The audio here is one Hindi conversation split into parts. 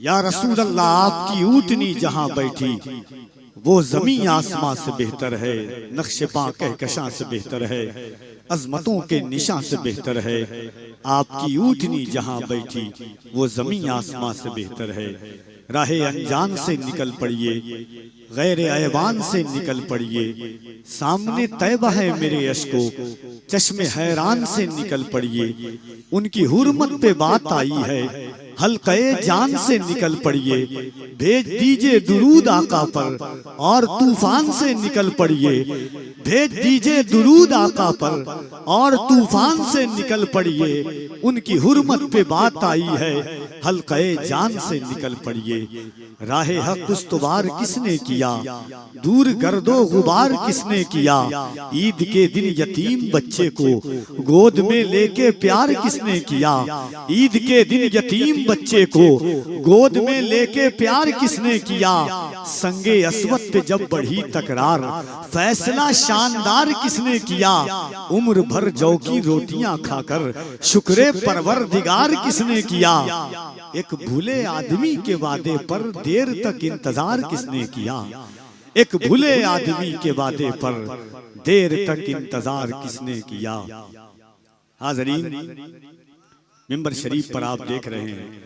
या रसूल अल्लाह आपकी ऊँटनी जहाँ बैठी वो जमीन आसमां से बेहतर है, नक्शे पा कहकशां से बेहतर है, अजमतों के निशान से बेहतर है। आपकी ऊँटनी जहाँ बैठी वो जमीन आसमां से बेहतर है। राहे अनजान से निकल पड़िए, गैर ऐवान से निकल पड़िए, सामने तैबा है मेरे अश्को, चश्मे हैरान से निकल पड़िए। उनकी हुर्मत पे बात आई है, हल्क़े जान से निकल पड़िए। भेज दीजिए दुरूद आका पर और तूफान से निकल पड़िए। भेज दीजिए दुरूद आका पर और तूफान से निकल पड़िए। उनकी हुर्मत पे बात आई है, हल्क़े जान से निकल पड़िए। राहे हक उस्तवार किसने किया, दूर गर्दो गुबार किसने किया। ईद के दिन यतीम बच्चे को गोद में लेके प्यार किसने किया। ईद के दिन यतीम बच्चे को गोद में लेके प्यार किसने किया। संगे अस्वद पे जब बढ़ी तकरार, फैसला शानदार किसने किया। उम्र भर जौ की रोटियां खाकर शुक्रे परवरदिगार किसने किया। एक भूले आदमी के वादे पर देर तक इंतजार किसने किया। एक भूले आदमी के वादे पर देर तक इंतजार किसने किया। हाज़रीन, मिंबर शरीफ पर आप देख रहे हैं,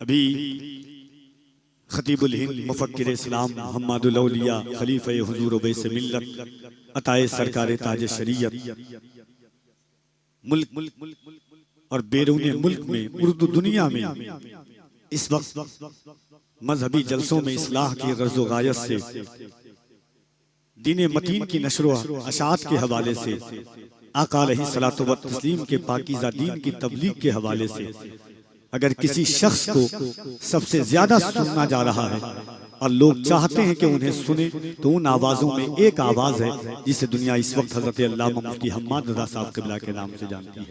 अभी खतीबुल हिंद मुफक्किर इस्लाम मुहम्मदुल औलिया खलीफे हुजूर वैसे मिल्लत अताए सरकार ताज शरीयत मुल्क और बैरूने मुल्क में उर्दू दुनिया में इस वक्त मजहबी जलसों में इस्लाह की गर्ज़ो गायत से, दीन मतीन की नशरो अशात के हवाले से, आका अलैहिस्सलातु व तस्लीम के पाकीज़ा दीन की तबलीग के हवाले से अगर किसी शख्स को सबसे ज्यादा सुनना जा रहा है और लोग चाहते हैं कि उन्हें सुने, तो उन आवाजों में एक आवाज है जिसे दुनिया इस वक्त हजरत अल्लामा मुफ्ती हम्माद रज़ा साहब क़िबला के नाम से जानती है।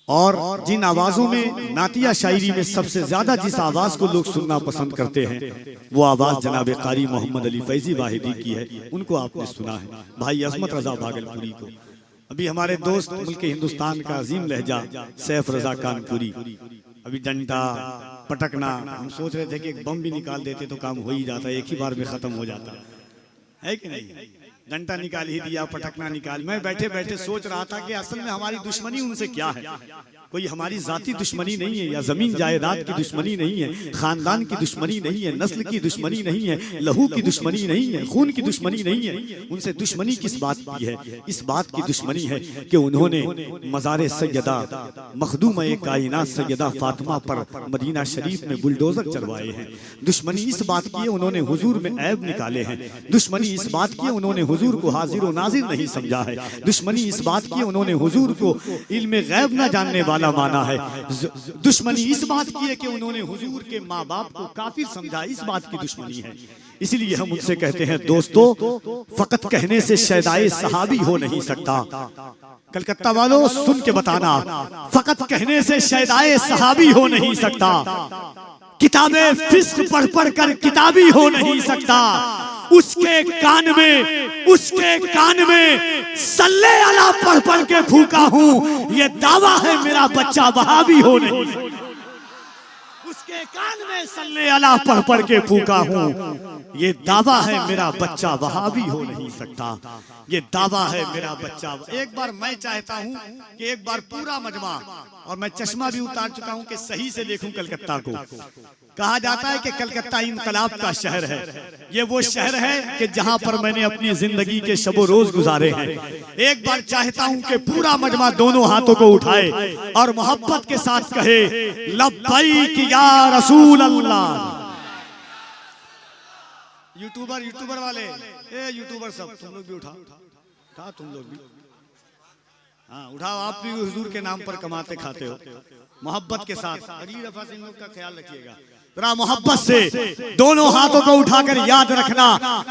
और जिन आवाजों में नातिया शायरी में सबसे ज्यादा जिस आवाज को लोग सुनना पसंद करते हैं वो आवाज जनाब कारी मोहम्मद अली फैजी वाहिदी की है। उनको आपने सुना है, भाई अजमत रजा भागलपुरी को। अभी हमारे दोस्त मुल्क हिंदुस्तान का अजीम लहजा सैफ रजा कानपुरी, अभी डंडा पटकना, हम सोच रहे थे कि एक बम भी निकाल देते तो काम हो ही जाता, एक ही बार में खत्म हो जाता है कि नहीं। डंडा निकाल ही दिया, पटकना निकाल। मैं बैठे बैठे सोच रहा था कि असल में हमारी दुश्मनी उनसे क्या है। कोई हमारी जाती दुश्मनी नहीं है, या जमीन जायदाद की दुश्मनी नहीं है, खानदान की दुश्मनी नहीं है, नस्ल की दुश्मनी नहीं है, लहू की दुश्मनी नहीं है, खून की दुश्मनी नहीं है। उनसे दुश्मनी किस बात की है? इस बात की दुश्मनी है कि उन्होंने मज़ार सैयदा मखदूम कायनात सैयदा फातिमा पर मदीना शरीफ में बुलडोजर चलवाए हैं। दुश्मनी इस बात की है उन्होंने हुजूर में ऐब निकाले हैं। दुश्मनी इस बात की है उन्होंने हुजूर को हाजिर व नाजिर नहीं समझा है। दुश्मनी इस बात की है उन्होंने हुजूर को इल्म गैब न जानने वाला माना है। दुश्मनी इस बात की है कि उन्होंने हुजूर के माँ बाप को काफिर समझा, इस बात की दुश्मनी है। इसलिए हम उनसे कहते हैं, दोस्तों फकत कहने से शैदाए सहाबी हो नहीं सकता। कलकत्ता वालों सुन के बताना, फकत कहने से शैदाए सहाबी हो नहीं सकता। किताबें फिस्क पढ़ पढ़ कर किताबी हो नहीं सकता। उसके कान में सल्ले अला पढ़ पढ़ के फूका हूँ, ये दावा है मेरा बच्चा वहाबी हो नहीं। उसके कान में सल्ले अला पढ़ पढ़ के फूका हूँ, ये दावा है मेरा बच्चा वहाबी हो नहीं सकता। ये दावा है मेरा बच्चा। एक बार मैं चाहता हूँ कि एक बार पूरा मजमा, और मैं चश्मा भी उतार चुका हूँ कि सही से देखूं कलकत्ता को। कहा जाता है कि कलकत्ता इनकलाब का शहर है। ये वो शहर है कि जहां पर मैंने अपनी जिंदगी के शबो रोज गुजारे हैं। एक बार चाहता हूं कि पूरा मजमा दोनों हाथों को उठाए और मोहब्बत के साथ कहे, लब्बैक या रसूल अल्लाह। यूट्यूबर वाले, यूट्यूबर सब तुम लोग भी उठाओ, तुम लोग भी हाँ उठाओ। आप भी हुजूर के नाम पर कमाते खाते हो मोहब्बत के साथ। अली रफा सिंह का ख्याल रखिएगा। जरा मोहब्बत से दोनों हाथों को उठाकर याद रखना,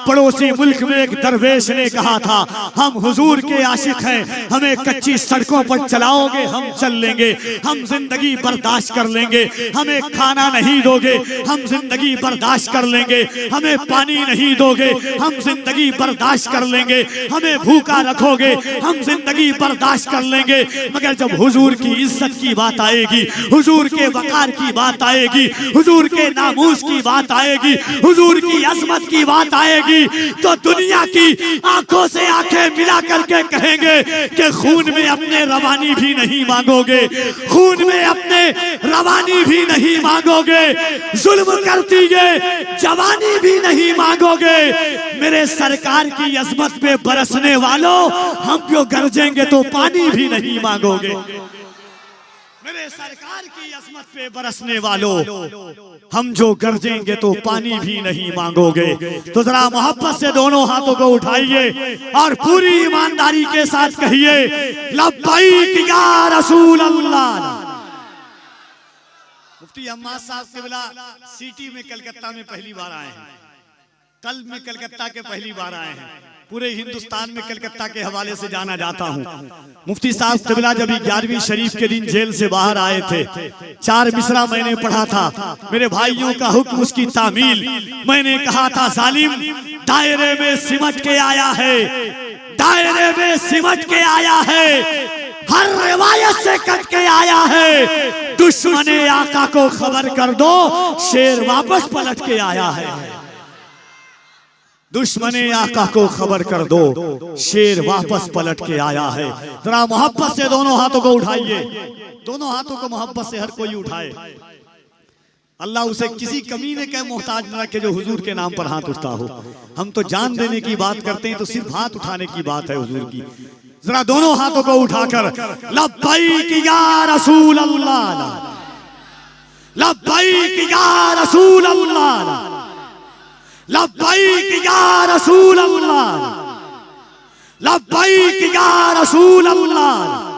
पड़ोसी मुल्क में एक दरवेश ने कहा था, हम हुजूर के आशिक हैं, हमें कच्ची सड़कों पर चलाओगे हम चल लेंगे, हम जिंदगी बर्दाश्त कर लेंगे, हमें खाना नहीं दोगे हम जिंदगी बर्दाश्त कर लेंगे, हमें पानी नहीं दोगे हम जिंदगी बर्दाश्त कर लेंगे, हमें भूखा रखोगे हम जिंदगी बर्दाश्त कर लेंगे, मगर जब हुजूर की इज्जत की बात आएगी, हुजूर के वकार की बात आएगी, हुजूर के नामूस की बात आएगी, हुजूर की अजमत की बात आएगी, तो दुनिया की आंखों से आंखें मिला करके कहेंगे कि खून में अपने रवानी भी नहीं मांगोगे, खून में अपने रवानी भी नहीं मांगोगे, जुल्म करती है जवानी भी नहीं मांगोगे, मेरे सरकार की अजमत पे बरसने वालों हम क्यों गरजेंगे तो पानी भी नहीं मांगोगे, मेरे सरकार की अजमत पे बरसने वालों हम जो गरजेंगे तो पानी भी नहीं मांगोगे। तो जरा मोहब्बत से दोनों हाथों को उठाइए और पूरी ईमानदारी के साथ कहिए, लब्बैक या रसूल अल्लाह। मुफ्ती अम्माद साहब क़िबला सिटी में कलकत्ता में पहली बार आए हैं, कल में कलकत्ता के पहली बार आए हैं, पूरे हिंदुस्तान में कलकत्ता के हवाले से जाना जाता हूँ। मुफ्ती साहब क़िबला जब 11वीं शरीफ के दिन जेल से बाहर आए थे, 4 मिसरा मैंने पढ़ा था, मेरे भाइयों का हुक्म उसकी तामील, मैंने कहा था जालिम दायरे में सिमट के आया है, दायरे में सिमट के आया है, हर रिवायत से कट के आया है, दुश्मने आका को खबर कर दो शेर वापस पलट के आया है, दुश्मने आका को खबर कर दो शेर वापस पलट के आया है। जरा मोहब्बत से दोनों हाथों को उठाइए, दोनों हाथों को मोहब्बत से हर कोई उठाए, अल्लाह उसे किसी कमीने के मोहताज न रखे जो हुजूर के नाम पर हाथ उठता हो। हम तो जान देने की बात करते हैं, तो सिर्फ हाथ उठाने की बात है हुजूर की। जरा दोनों हाथों को उठाकर लब्बैक या रसूल अल्लाह, लब्बैक या रसूल अल्लाह, लब्बैक या रसूल अल्लाह, लब्बैक या रसूल अल्लाह।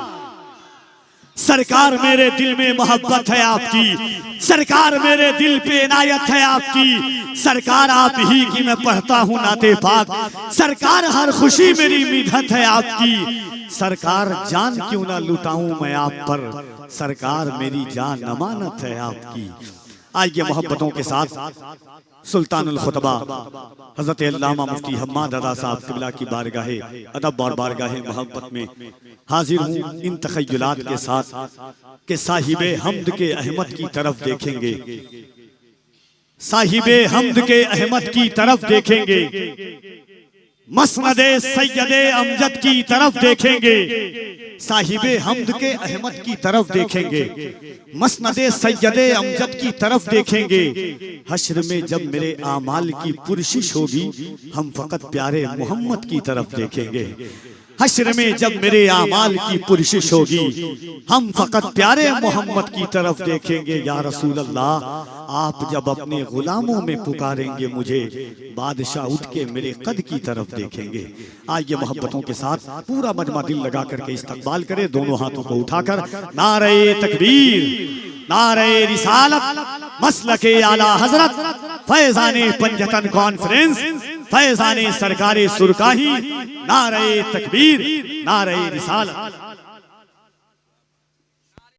सरकार मेरे दिल में मोहब्बत है आपकी, सरकार मेरे दिल पे इनायत है आपकी, सरकार आप ही की मैं पढ़ता हूँ नाते पाक, सरकार हर खुशी मेरी मिन्नत है आपकी, सरकार जान क्यों ना लुटाऊं मैं आप पर, सरकार मेरी जान अमानत है आपकी। आइए मोहब्बतों के साथ सुल्तानुल खुतबा हजरत अल्लामा मुफ्ती हम्माद रज़ा साहब क़िबला की बारगाहे अदब और बारगाहे मोहब्बत में हाजिर हूँ इन तख़य्युलात के साथ कि साहिबे हमद के अहमद की तरफ देखेंगे, साहिबे हमद के अहमद की तरफ देखेंगे, मसनदे सैयदे अमजद की तरफ देखेंगे, साहिबे हमद के अहमद की तरफ देखेंगे, मसनदे सैयदे अमजद की तरफ देखेंगे। हश्र में जब मेरे आमाल की पुरशिश होगी हम फकत प्यारे मोहम्मद की तरफ देखेंगे, हश्र में जब मेरे आमाल की पुरशिश होगी हम फकत प्यारे मोहम्मद की तरफ देखेंगे। या रसूल अल्लाह आप जब अपने गुलामों में पुकारेंगे मुझे, बादशाह उठ के मेरे कद की तरफ देखेंगे। आइए मोहब्बतों के साथ पूरा मजमा दिल लगा करके इस्तकबाल करे, दोनों हाथों को उठाकर नारे तकबीर, नारे रिसालत, मसलके आला हजरत, फैजाने पंजतन कॉन्फ्रेंस, फैजाने सरकारे सुरकाही, नारे तकबीर, नारे रिसालत।